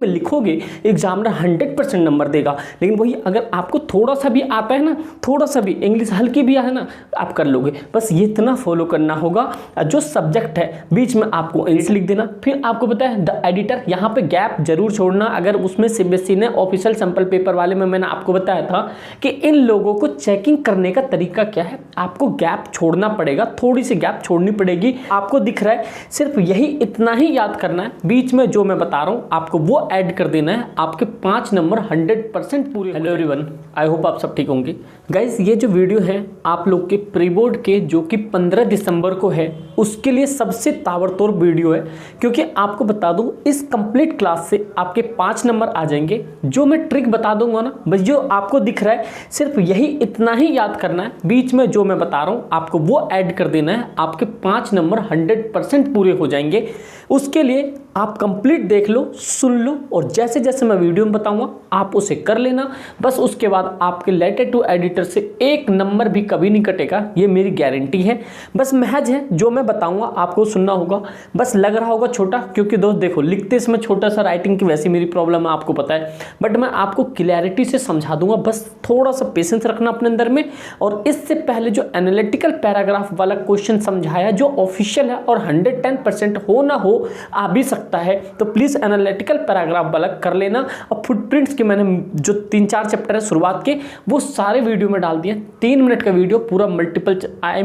में लिखोगे examiner 100% number देगा। लेकिन वही अगर आपको थोड़ा सा भी आता है ना, थोड़ा सा भी इंग्लिश हल्की भी है ना, आप कर लोगे। बस ये इतना फॉलो करना होगा, जो सब्जेक्ट है बीच में आपको इंग्लिश लिख देना। फिर आपको पता है द एडिटर, यहाँ पे गैप जरूर छोड़ना। अगर उसमें सीबीएसई ने ऑफिशियल सैंपल पेपर वाले में मैंने आपको बताया था कि इन लोगों को चेकिंग करने का तरीका क्या है, आपको गैप छोड़ना पड़ेगा, थोड़ी सी गैप छोड़नी पड़ेगी। आपको दिख रहा है, सिर्फ यही इतना ही याद करना है, बीच में जो मैं बता रहा हूँ आपको वो ऐड कर देना है, आपके 5 नंबर 100% पूरे। हेलो एवरीवन, आई होप आप सब ठीक होंगे। गाइस ये जो वीडियो है आप लोग के प्री बोर्ड के, जो कि 15 दिसंबर को है, उसके लिए सबसे ताबड़तोड़ वीडियो है। क्योंकि आपको बता दूं, इस कंप्लीट क्लास से आपके 5 नंबर आ जाएंगे। जो मैं ट्रिक बता दूंगा ना, बस जो आपको दिख रहा है सिर्फ यही इतना ही याद करना है, बीच में जो मैं बता रहा हूँ आपको वो ऐड कर देना है, आपके 5 नंबर 100% पूरे हो जाएंगे। उसके लिए आप कंप्लीट देख लो, सुन लो, और जैसे जैसे मैं वीडियो में बताऊंगा आप उसे कर लेना। बस उसके बाद आपके लेटर टू एडिटर से 1 नंबर भी कभी नहीं कटेगा, ये मेरी गारंटी है। बस महज है जो मैं बताऊंगा आपको सुनना होगा। बस लग रहा होगा छोटा, क्योंकि दोस्त देखो लिखते इसमें छोटा सा, राइटिंग की वैसी मेरी प्रॉब्लम है आपको पता है, बट मैं आपको क्लैरिटी से समझा दूंगा। बस थोड़ा सा पेशेंस रखना अपने अंदर में। और इससे पहले जो एनालिटिकल पैराग्राफ वाला क्वेश्चन समझाया, जो ऑफिशियल है और 110% हो ना हो आ भी सकता है, तो प्लीज एनालिटिकल पैराग्राफ वाला कर लेना। और फुटप्रिंट्स के मैंने जो 3-4 चैप्टर है शुरुआत के, वो सारे वीडियो में डाल दिए। 3 मिनट का वीडियो पूरा मल्टीपल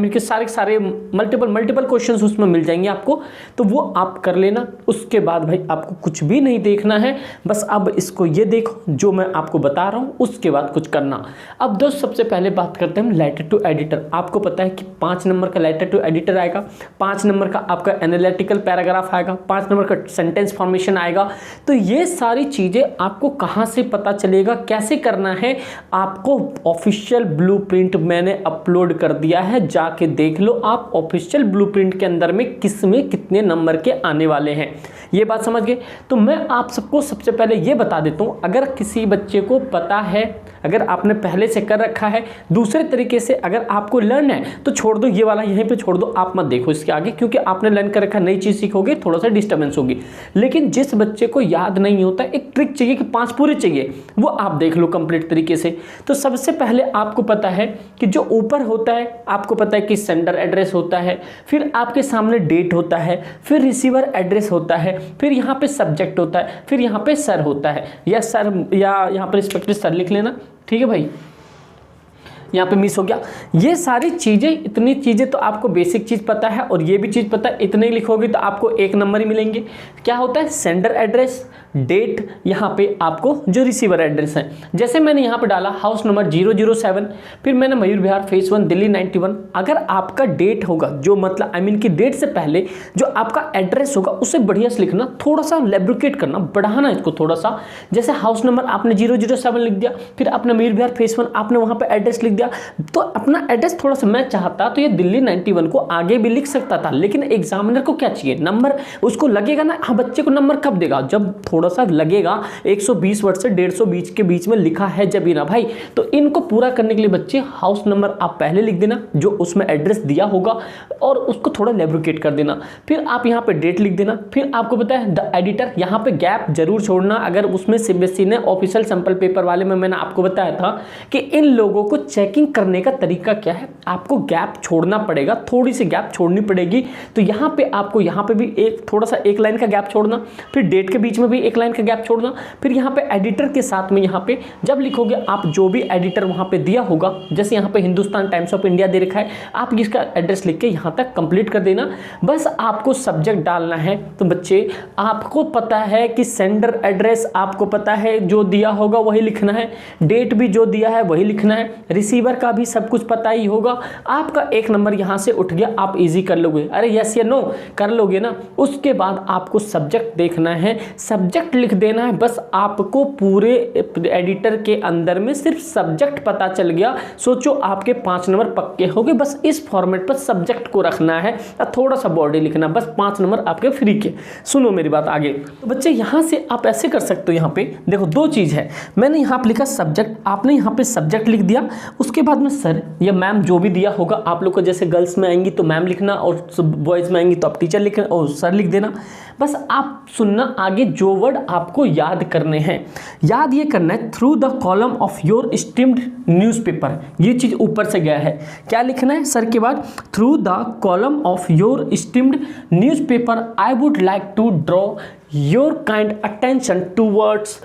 के सारे मल्टीपल क्वेश्चंस उसमें मिल जाएंगे आपको, तो वो आप कर लेना। उसके बाद भाई आपको कुछ भी नहीं देखना है, बस अब इसको ये देखो जो मैं आपको बता रहा हूँ, उसके बाद कुछ करना। अब दोस्त सबसे पहले बात करते हैं हम लेटर टू एडिटर। आपको पता है कि 5 नंबर का लेटर टू एडिटर आएगा, 5 नंबर का आपका एनालिटिकल पैराग्राफ आएगा, 5 नंबर का सेंटेंस फॉर्मेशन आएगा। तो ये सारी चीजें आपको कहाँ से पता चलेगा, कैसे करना है, आपको ऑफिशियल ब्लूप्रिंट मैंने अपलोड कर दिया है, जाके देख लो आप। ऑफिशियल ब्लूप्रिंट के अंदर में किस में कितने नंबर के आने वाले हैं, ये बात समझ गए। तो मैं आप सबको सबसे पहले ये बता देता हूँ, अगर किसी बच्चे को पता है, अगर आपने पहले से कर रखा है, दूसरे तरीके से अगर आपको लर्न है तो छोड़ दो, ये वाला यहीं पे छोड़ दो, आप मत देखो इसके आगे, क्योंकि आपने लर्न कर रखा, नई चीज सीखोगे थोड़ा सा डिस्टर्बेंस होगी। लेकिन जिस बच्चे को याद नहीं होता, एक ट्रिक चाहिए कि 5 पूरे चाहिए, वो आप देख लो कंप्लीट तरीके से। तो सबसे पहले आपको पता है कि जो ऊपर होता है, आपको पता है कि सेंडर एड्रेस होता है, फिर आपके सामने डेट होता है, फिर रिसीवर एड्रेस होता है, फिर यहाँ पे सब्जेक्ट होता है, फिर यहाँ पे सर होता है, या सर, या यहाँ पे रिस्पेक्टिव सर लिख लेना, ठीक है भाई, यहाँ पे मिस हो गया। ये सारी चीज़ें, इतनी चीज़ें तो आपको बेसिक चीज़ पता है, और ये भी चीज़ पता है, इतने ही लिखोगे तो आपको 1 नंबर ही मिलेंगे। क्या होता है, सेंडर एड्रेस, डेट, यहाँ पे आपको जो रिसीवर एड्रेस है, जैसे मैंने यहाँ पे डाला हाउस नंबर 007, फिर मैंने मयूर विहार फेस 1 दिल्ली 91। अगर आपका डेट होगा, जो मतलब कि डेट से पहले जो आपका एड्रेस होगा, उसे बढ़िया से लिखना, थोड़ा सा लेब्रिकेट करना, बढ़ाना इसको थोड़ा सा। जैसे हाउस नंबर आपने 007 लिख दिया, फिर आपने मयूर विहार फेस 1 आपने वहाँ पे एड्रेस लिख दिया, तो अपना एड्रेस थोड़ा सा, मैं चाहता तो ये दिल्ली 91 को आगे भी लिख सकता था, लेकिन एग्जामिनर को क्या चाहिए, नंबर। उसको लगेगा ना, हाँ बच्चे को नंबर कब देगा, जब थोड़ा सा लगेगा 120 वर्ड से 150 के बीच में लिखा है जब ही ना भाई। तो इनको पूरा करने के लिए बच्चे हाउस नंबर आप पहले लिख देना, जो उसमें एड्रेस दिया होगा, और उसको थोड़ा लेब्रिकेट कर देना। फिर आप यहाँ पे डेट लिख देना। फिर आपको पता है द एडिटर, यहाँ पे गैप जरूर छोड़ना। अगर उसमें सीबीएसई ने ऑफिशियल सैंपल पेपर वाले में मैंने आपको बताया था कि इन लोगों को चेकिंग करने का तरीका क्या है, आपको गैप छोड़ना पड़ेगा, थोड़ी सी गैप छोड़नी पड़ेगी। तो यहाँ पे आपको, यहाँ पे भी एक थोड़ा सा 1 लाइन का गैप छोड़ना, फिर डेट के बीच में भी 1 लाइन का गैप छोड़ना, फिर यहाँ पे एडिटर के साथ में यहाँ पे जब लिखोगे आप, जो भी एडिटर वहाँ पे दिया होगा, जैसे यहाँ पे हिंदुस्तान टाइम्स ऑफ इंडिया दे रखा है, आप इसका एड्रेस लिख के यहाँ तक कंप्लीट कर देना। बस आपको सब्जेक्ट डालना है। तो बच्चे आपको पता है कि सेंडर एड्रेस आपको पता है, जो दिया होगा वही लिखना है, डेट भी जो दिया है वही लिखना है, रिसीवर का भी सब कुछ पता ही होगा। आपका 1 नंबर यहाँ से उठ गया, आप इजी कर लोगे। अरे यस या नो कर लोगे ना। उसके बाद आपको सब्जेक्ट देखना है, सब्जेक्ट लिख देना है। बस आपको पूरे एडिटर के अंदर में सिर्फ सब्जेक्ट पता चल गया, सोचो आपके 5 नंबर पक्के हो गए। बस इस फॉर्मेट पर सब्जेक्ट को रखना है, थोड़ा सा बॉडी लिखना, बस 5 नंबर आपके फ्री के। सुनो मेरी बात आगे। तो बच्चे यहाँ से आप ऐसे कर सकते हो, यहाँ पे देखो 2 चीज़ है। मैंने यहाँ पे लिखा सब्जेक्ट, आपने यहाँ पे सब्जेक्ट लिख दिया, उसके बाद में सर या मैम जो भी दिया होगा आप लोग को, जैसे गर्ल्स में आएंगी तो मैम लिखना, और बॉयज़ में आएंगी तो आप टीचर लिखना और सर लिख देना। बस आप सुनना आगे जो वर्ड आपको याद करने हैं। याद ये करना है through the column of your steamed newspaper, ये चीज़ ऊपर से गया है। क्या लिखना है सर के बाद? Through the column of your steamed newspaper I would like to draw your kind attention towards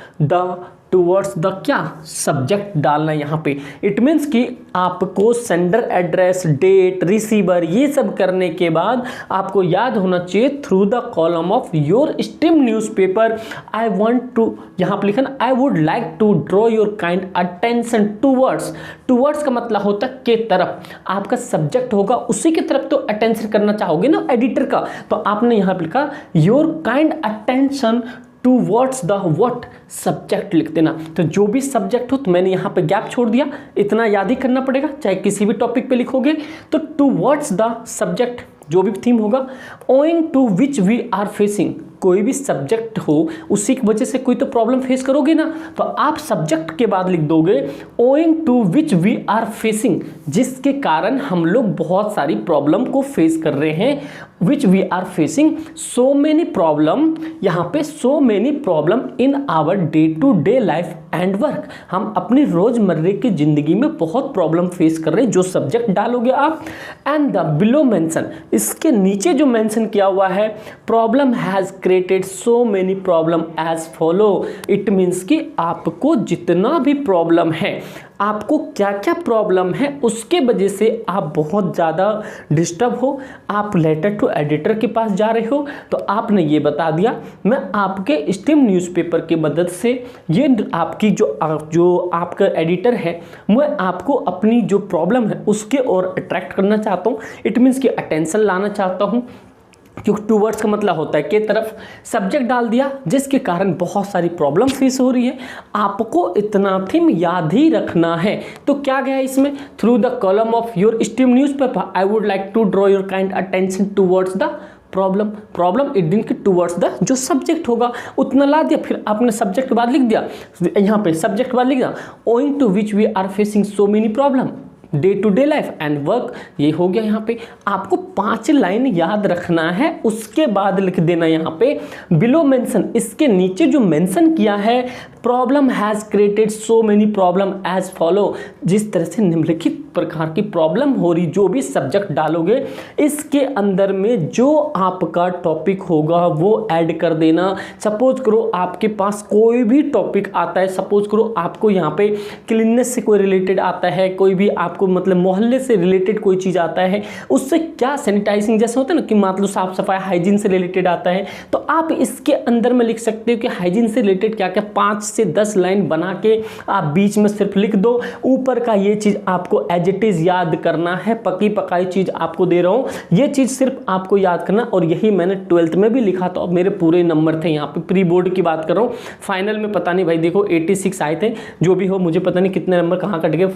the क्या सब्जेक्ट डालना है यहाँ पे। इट मीन्स कि आपको सेंडर एड्रेस, डेट, रिसीवर ये सब करने के बाद आपको याद होना चाहिए through the column of your steam newspaper I want to, यहाँ पे लिखना I would like to draw your kind attention towards का मतलब होता है के तरफ, आपका सब्जेक्ट होगा उसी की तरफ तो अटेंशन करना चाहोगे ना एडिटर का, तो आपने यहाँ पे लिखा your kind attention towards the what subject लिख देना। तो जो भी सब्जेक्ट हो, तो मैंने यहाँ पे गैप छोड़ दिया, इतना याद ही करना पड़ेगा चाहे किसी भी टॉपिक पे लिखोगे तो टूवर्ड्स द सब्जेक्ट जो भी थीम होगा, owing to which we are facing, कोई भी सब्जेक्ट हो उसी की वजह से कोई तो प्रॉब्लम फेस करोगे ना, तो आप सब्जेक्ट के बाद लिख दोगे owing to which we are facing, जिसके कारण हम लोग बहुत सारी प्रॉब्लम को फेस कर रहे हैं। Which we are facing so many problem, यहाँ पे so many problem in our day to day life and work, हम अपनी रोजमर्रे की जिंदगी में बहुत प्रॉब्लम फेस कर रहे हैं, जो सब्जेक्ट डालोगे आप। एंड द बिलो मेंशन, इसके नीचे जो मेंशन किया हुआ है problem has created so many problem as follow, it means कि आपको जितना भी प्रॉब्लम है, आपको क्या क्या प्रॉब्लम है उसके वजह से आप बहुत ज़्यादा डिस्टर्ब हो, आप लेटर टू एडिटर के पास जा रहे हो, तो आपने ये बता दिया मैं आपके स्टीम न्यूज़पेपर की मदद से ये आपकी जो आपका एडिटर है, मैं आपको अपनी जो प्रॉब्लम है उसके ओर अट्रैक्ट करना चाहता हूँ, इट मीन्स कि अटेंशन लाना चाहता हूँ, क्योंकि टूवर्ड्स का मतलब होता है के तरफ, सब्जेक्ट डाल दिया जिसके कारण बहुत सारी प्रॉब्लम फेस हो रही है। आपको इतना थीम याद ही रखना है। तो क्या गया इसमें? Through the column of your steam newspaper I would like to draw your kind attention towards the problem it दिन के टूवर्ड्स द जो सब्जेक्ट होगा उतना ला दिया, फिर आपने सब्जेक्ट के बाद लिख दिया, यहाँ पे सब्जेक्ट के बाद लिख दिया owing to which we are facing so many problem day to day life and work, ये हो गया। यहाँ पे आपको 5 लाइन याद रखना है, उसके बाद लिख देना यहाँ पे बिलो मेंशन, इसके नीचे जो मेंशन किया है problem has created so many problem as follow, जिस तरह से निम्नलिखित प्रकार की प्रॉब्लम हो रही, जो भी सब्जेक्ट डालोगे इसके अंदर में जो आपका टॉपिक होगा वो ऐड कर देना। सपोज करो आपके पास कोई भी टॉपिक आता है, सपोज करो आपको यहाँ पे क्लीननेस से कोई रिलेटेड आता है, कोई भी आपको मतलब मोहल्ले से रिलेटेड कोई चीज़ आता है, उससे क्या सैनिटाइजिंग जैसे होता है ना कि मान लो साफ सफाई हाइजीन से रिलेटेड आता है, तो आप इसके अंदर में लिख सकते हो कि हाइजीन से रिलेटेड क्या क्या 5 से 10 लाइन बना के आप बीच में सिर्फ लिख दो। ऊपर का ये चीज़ आपको एज इट इज़ याद करना है, पकी पकाई चीज़ आपको दे रहा हूँ, ये चीज़ सिर्फ आपको याद करना। और यही मैंने 12th में भी लिखा था, मेरे पूरे नंबर थे, यहाँ पे प्री बोर्ड की बात कर रहा हूँ, फाइनल में पता नहीं भाई देखो 86 आए थे, जो भी हो मुझे पता नहीं कितने नंबर कहाँ कट गए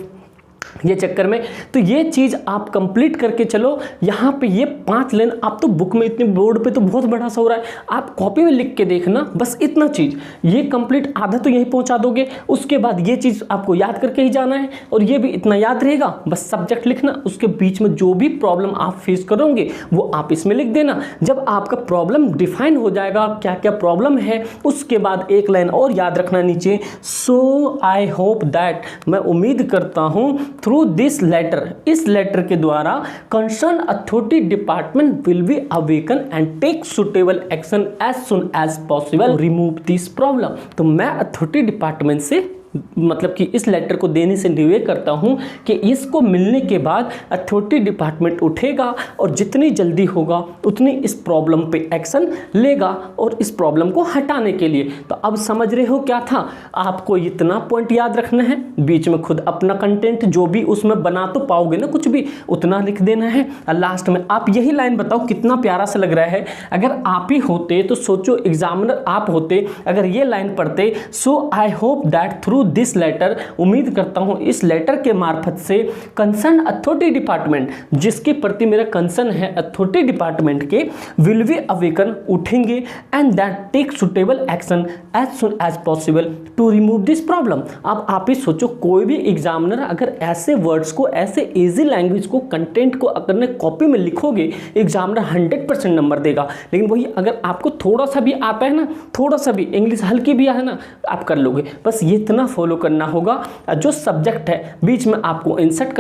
ये चक्कर में। तो ये चीज़ आप कंप्लीट करके चलो। यहाँ पे ये 5 लाइन आप तो बुक में इतने बोर्ड पे तो बहुत बड़ा सा हो रहा है, आप कॉपी में लिख के देखना, बस इतना चीज़ ये कंप्लीट आधा तो यहीं पहुँचा दोगे। उसके बाद ये चीज़ आपको याद करके ही जाना है, और ये भी इतना याद रहेगा, बस सब्जेक्ट लिखना, उसके बीच में जो भी प्रॉब्लम आप फेस करोगे वो आप इसमें लिख देना। जब आपका प्रॉब्लम डिफाइन हो जाएगा क्या क्या प्रॉब्लम है, उसके बाद एक लाइन और याद रखना नीचे, सो आई होप दैट, मैं उम्मीद करता हूँ थ्रू दिस लेटर, इस लेटर के द्वारा concern authority department will be awaken and take suitable action as soon as possible remove this problem. तो मैं अथॉरिटी डिपार्टमेंट से मतलब कि इस लेटर को देने से निवेदन करता हूं कि इसको मिलने के बाद अथॉरिटी डिपार्टमेंट उठेगा और जितनी जल्दी होगा उतनी इस प्रॉब्लम पे एक्शन लेगा और इस प्रॉब्लम को हटाने के लिए। तो अब समझ रहे हो क्या था, आपको इतना पॉइंट याद रखना है, बीच में खुद अपना कंटेंट जो भी उसमें बना तो पाओगे ना कुछ भी, उतना लिख देना है। और लास्ट में आप यही लाइन बताओ कितना प्यारा सा लग रहा है। अगर आप ही होते तो सोचो, एग्जामिनर आप होते, अगर ये लाइन पढ़ते, so I hope that through through this letter, उम्मीद करता हूँ इस लेटर के मार्फत से कंसर्न अथॉरिटी डिपार्टमेंट, जिसके प्रति मेरा कंसर्न है अथॉरिटी डिपार्टमेंट के, विल बी अवेकन, उठेंगे and that take suitable action as soon as possible to remove this problem. अब आप ही सोचो, कोई भी एग्जामिनर अगर ऐसे वर्ड्स को, ऐसे इजी लैंग्वेज को, कंटेंट को अगर ने कॉपी में लिखोगे, एग्जामिनर 100% नंबर देगा। लेकिन वही अगर आपको थोड़ा सा भी आता है ना, थोड़ा सा भी इंग्लिश हल्की भी है ना, आप कर लोगे। बस ये इतना फॉलो करना होगा, जो सब्जेक्ट है बीच में आपको इंसर्ट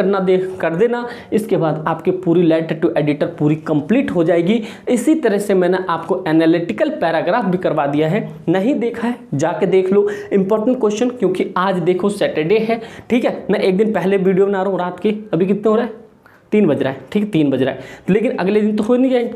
कर देना, इसके बाद आपकी पूरी लेटर टू एडिटर पूरी कंप्लीट हो जाएगी। इसी तरह से मैंने आपको एनालिटिकल पैराग्राफ भी करवा दिया है, नहीं देखा है जाके देख लो। इंपॉर्टेंट क्वेश्चन, क्योंकि आज देखो सैटरडे है, ठीक है। मैं एक दिन पहले वीडियो बना रहा हूँ रात के, अभी कितने हो रहा है, 3 बज रहा है, ठीक है 3 बज रहा है, लेकिन अगले दिन तो हो नहीं जाएंगे,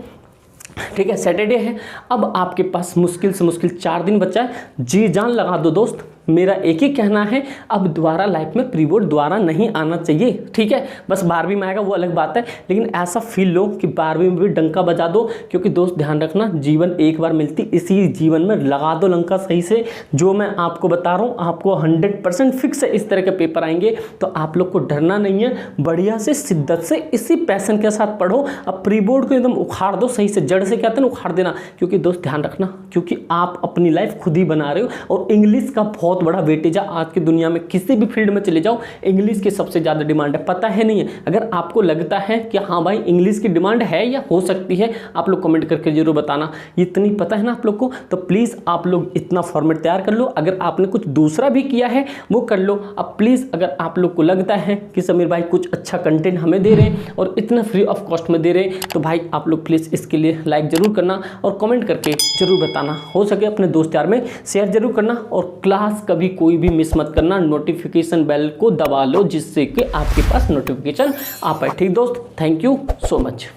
ठीक है। सैटरडे है, अब आपके पास मुश्किल से मुश्किल 4 दिन बचा है, जी जान लगा दो दोस्त। मेरा एक ही कहना है, अब दोबारा लाइफ में प्री बोर्ड दोबारा नहीं आना चाहिए, ठीक है। बस 12वीं में आएगा वो अलग बात है, लेकिन ऐसा फील लो कि 12वीं में भी डंका बजा दो, क्योंकि दोस्त ध्यान रखना जीवन एक बार मिलती, इसी जीवन में लगा दो लंका सही से। जो मैं आपको बता रहा हूँ, आपको 100% फिक्स है इस तरह के पेपर आएंगे, तो आप लोग को डरना नहीं है, बढ़िया से शिद्दत से इसी पैशन के साथ पढ़ो। अब प्री बोर्ड को एकदम उखाड़ दो सही से, जड़ से कहते हैं उखाड़ देना, क्योंकि दोस्त ध्यान रखना, क्योंकि आप अपनी लाइफ खुद ही बना रहे हो। और इंग्लिश का बहुत बड़ा वेटेज है आज की दुनिया में, किसी भी फील्ड में चले जाओ इंग्लिश की सबसे ज़्यादा डिमांड है, पता है नहीं है। अगर आपको लगता है कि हाँ भाई इंग्लिश की डिमांड है या हो सकती है, आप लोग कमेंट करके जरूर बताना। इतनी पता है ना आप लोग को, तो प्लीज़ आप लोग इतना फॉर्मेट तैयार कर लो। अगर आपने कुछ दूसरा भी किया है वो कर लो। अब प्लीज़ अगर आप लोग को लगता है कि समीर भाई कुछ अच्छा कंटेंट हमें दे रहे हैं और इतना फ्री ऑफ कॉस्ट में दे रहे हैं, तो भाई आप लोग प्लीज़ इसके लिए लाइक ज़रूर करना और कमेंट करके ज़रूर बताना। हो सके अपने दोस्त यार में शेयर जरूर करना, और क्लास कभी कोई भी मिस मत करना, नोटिफिकेशन बेल को दबा लो जिससे कि आपके पास नोटिफिकेशन आ पाए। ठीक दोस्त, थैंक यू सो मच।